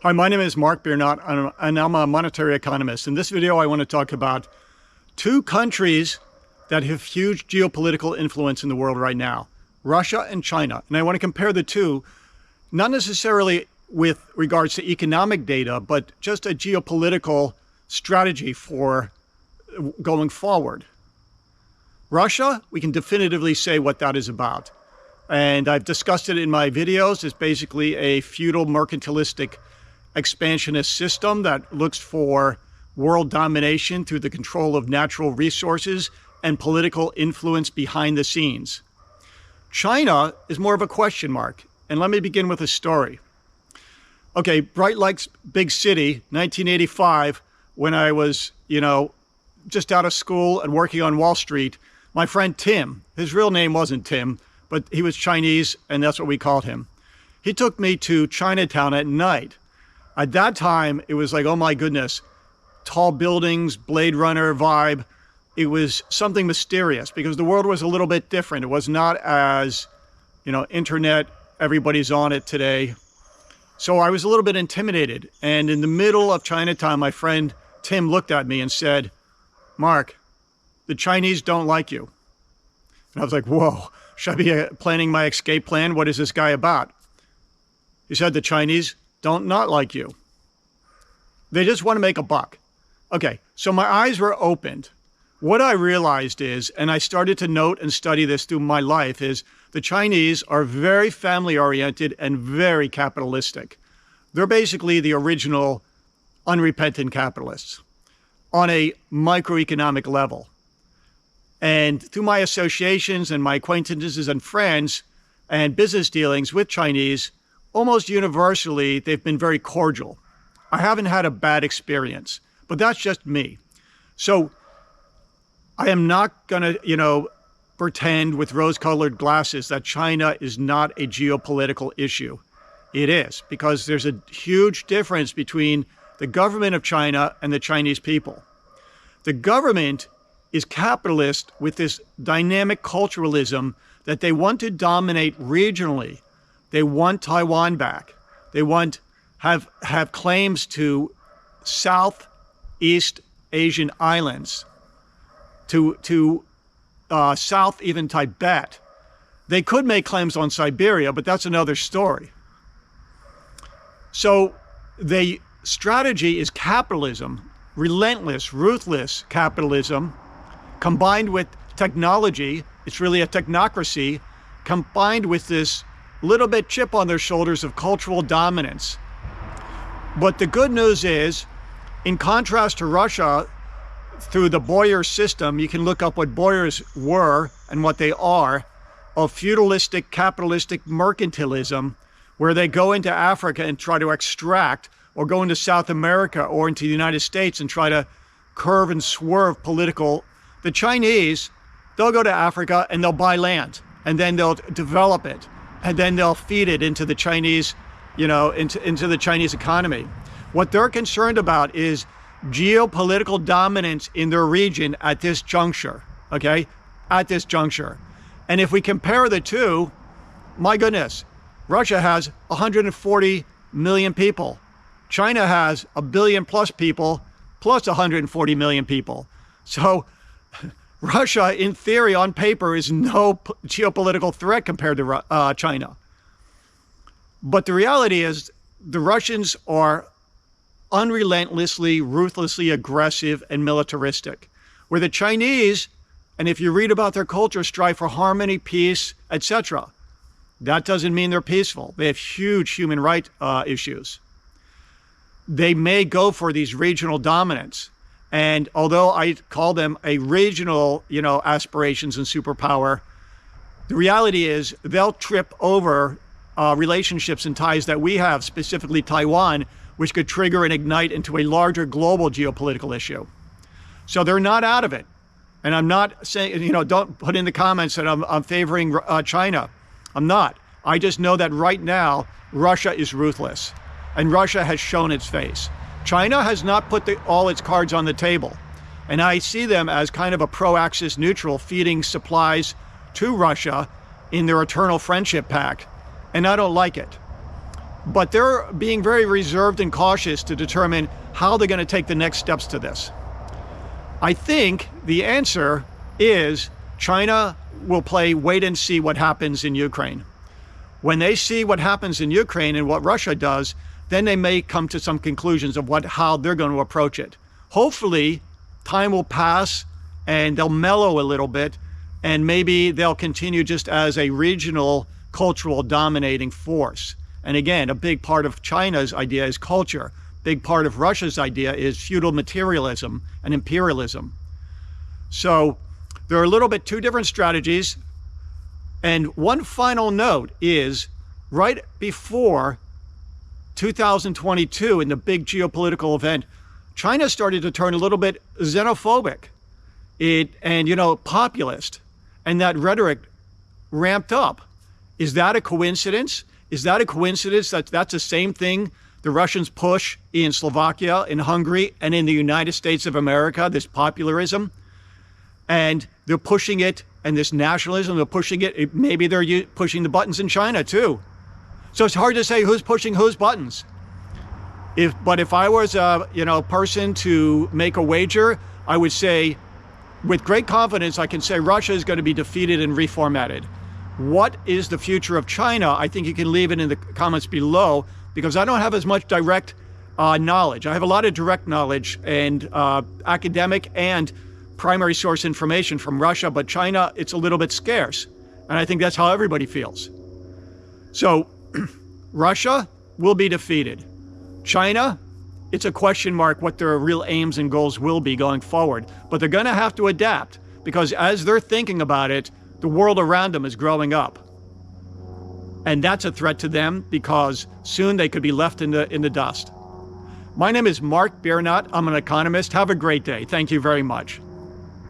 Hi, my name is Mark Biernat, and I'm a monetary economist. In this video, I want to talk about two countries that have huge geopolitical influence in the world right now, Russia and China. And I want to compare the two, not necessarily with regards to economic data, but just a geopolitical strategy for going forward. Russia, we can definitively say what that is about. And I've discussed it in my videos. It's basically a feudal mercantilistic expansionist system that looks for world domination through the control of natural resources and political influence behind the scenes. China is more of a question mark. And let me begin with a story. Okay, Bright Lights, big city, 1985, when I was, just out of school and working on Wall Street, my friend Tim, his real name wasn't Tim, but he was Chinese, and that's what we called him. He took me to Chinatown at night. At that time, it was like, oh my goodness, tall buildings, Blade Runner vibe. It was something mysterious because the world was a little bit different. It was not as, internet, everybody's on it today. So I was a little bit intimidated. And in the middle of Chinatown, my friend Tim looked at me and said, "Mark, the Chinese don't like you." And I was like, whoa, should I be planning my escape plan? What is this guy about? He said, the Chinese don't not like you. They just want to make a buck. Okay, so my eyes were opened. What I realized is, and I started to note and study this through my life, is the Chinese are very family-oriented and very capitalistic. They're basically the original unrepentant capitalists on a microeconomic level. And through my associations and my acquaintances and friends and business dealings with Chinese, almost universally, they've been very cordial. I haven't had a bad experience, but that's just me. So I am not going to, pretend with rose-colored glasses that China is not a geopolitical issue. It is, because there's a huge difference between the government of China and the Chinese people. The government is capitalist with this dynamic culturalism that they want to dominate regionally. They want Taiwan back. They want have claims to Southeast Asian islands, to South even Tibet. They could make claims on Siberia, but that's another story. So the strategy is capitalism, relentless, ruthless capitalism, combined with technology. It's really a technocracy, combined with this little bit chip on their shoulders of cultural dominance. But the good news is, in contrast to Russia, through the Boyer system, you can look up what Boyers were and what they are, of feudalistic, capitalistic mercantilism, where they go into Africa and try to extract, or go into South America or into the United States and try to curve and swerve political. The Chinese, they'll go to Africa and they'll buy land, and then they'll develop it, and then they'll feed it into the Chinese, into the Chinese economy. What they're concerned about is geopolitical dominance in their region at this juncture, okay? At this juncture. And if we compare the two, my goodness, Russia has 140 million people. China has 1 billion plus people, plus 140 million people. So Russia, in theory, on paper, is no geopolitical threat compared to China. But the reality is the Russians are unrelentlessly, ruthlessly aggressive and militaristic, where the Chinese, and if you read about their culture, strive for harmony, peace, etc. That doesn't mean they're peaceful. They have huge human rights issues. They may go for these regional dominance. And although I call them a regional, aspirations and superpower, the reality is they'll trip over relationships and ties that we have, specifically Taiwan, which could trigger and ignite into a larger global geopolitical issue. So they're not out of it. And I'm not saying, don't put in the comments that I'm favoring China. I'm not. I just know that right now, Russia is ruthless. And Russia has shown its face. China has not put all its cards on the table. And I see them as kind of a pro-Axis neutral, feeding supplies to Russia in their eternal friendship pact. And I don't like it. but they're being very reserved and cautious to determine how they're going to take the next steps to this. I think the answer is China will play wait and see what happens in Ukraine. When they see what happens in Ukraine and what Russia does, then they may come to some conclusions of how they're going to approach it. Hopefully, time will pass and they'll mellow a little bit, and maybe they'll continue just as a regional cultural dominating force. And again, a big part of China's idea is culture. Big part of Russia's idea is feudal materialism and imperialism. So there are a little bit two different strategies. And one final note is right before 2022, in the big geopolitical event, China started to turn a little bit xenophobic and populist, and that rhetoric ramped up. Is that a coincidence? Is that a coincidence that that's the same thing the Russians push in Slovakia, in Hungary, and in the United States of America, this popularism? And they're pushing it, and this nationalism, they're pushing it. Maybe they're pushing the buttons in China too. So it's hard to say who's pushing whose buttons. But if I was a person to make a wager, I would say, with great confidence, I can say Russia is going to be defeated and reformatted. What is the future of China? I think you can leave it in the comments below, because I don't have as much direct knowledge. I have a lot of direct knowledge and academic and primary source information from Russia, but China, it's a little bit scarce. And I think that's how everybody feels. So Russia will be defeated. China, it's a question mark what their real aims and goals will be going forward. But they're going to have to adapt, because as they're thinking about it, the world around them is growing up. And that's a threat to them, because soon they could be left in the dust. My name is Mark Biernat. I'm an economist. Have a great day. Thank you very much.